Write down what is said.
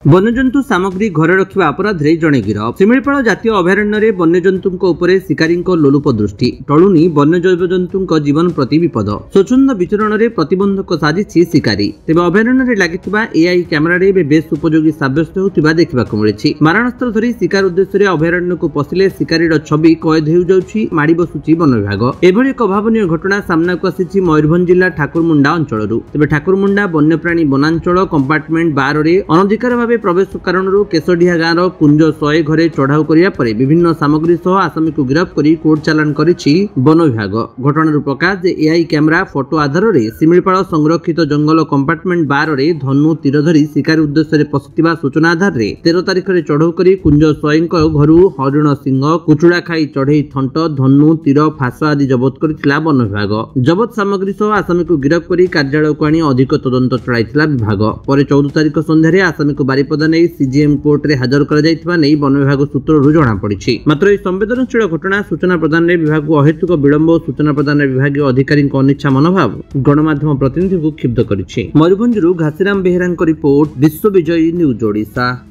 वन्यजंतु सामग्री घरे रखिबा अपराधरे जणे गिरफ। शिमिळपाळ जातीय अभयारण्य वन्यजंतुंक उपरे शिकारींक लोलुप दृष्टि टळुनी वन्य जैवजंतुंक जीवन प्रति विपद। स्वच्छंद विचरण रे प्रतिबंधक साजिछि शिकारी। तेबे अभयारण्य लागिथिबा एआई कैमेरा रे बेस उपयोगी साब्यस्त होतिबा देखिबाकु मिलिछि। मारणास्त्र धरी शिकार उद्देश्य रे अभयारण्य को पसिले शिकारीर छवि कैद हेउ जाउछि माडी बसुछि वन विभाग। एभଳି एक अभावनीय घटना सामना को आसिछि मयूरभंज जिल्ला ठाकुरमुंडा अंचलरु। तेबे ठाकुरमुंडा वन्यप्राणी वनांचल कंपार्टमेंट 12 रे अनधिकार भावे प्रवेश कारण केशडिया गाँव कुंज 100 घरे चढ़ाऊ करिया परे विभिन्न सामग्री सह आसामी को गिरफ्त करी कोर्ट चालान करिछि वन विभाग। घटनार प्रकाश जे एआई कैमेरा फोटो आधार रे शिमिळपाळ संरक्षित जंगल कंपार्टमेंट 12 रे धनु तीर धरी शिकार उद्देश्य रे पसिथिबा सूचना आधार रे 13 तारिख रे चढ़ाऊ करी कुंज 100 घरु हरिण सिंह कुचुड़ा खाई चढ़ई थंट धनु तीर फास आदि जबत करिथिला वन विभाग। जबत सामग्री सह आसामी को गिरफ्त करी कार्यालय को आनी अधिक तदंत चलाइथिला विभाग। परे 14 तारिख संध्यारे आसामी को बारिपदा नहीं सीजीएम कोर्ट रे हाजर करा जायथिबा नै वन विभाग सूत्ररु जणा पड़िछि। मात्र ए संवेदनशील घटना सूचना प्रदान रे विभाग को अहेतुक विलंब और सूचना प्रदान रे विभागीय अधिकारी अनिच्छा मनोभाव गणमाध्यम प्रतिनिधि को क्षिप्त करिछि। मयूरभंजरु घासीराम बेहेरांक रिपोर्ट विश्व विजयी न्यूज ओडिशा।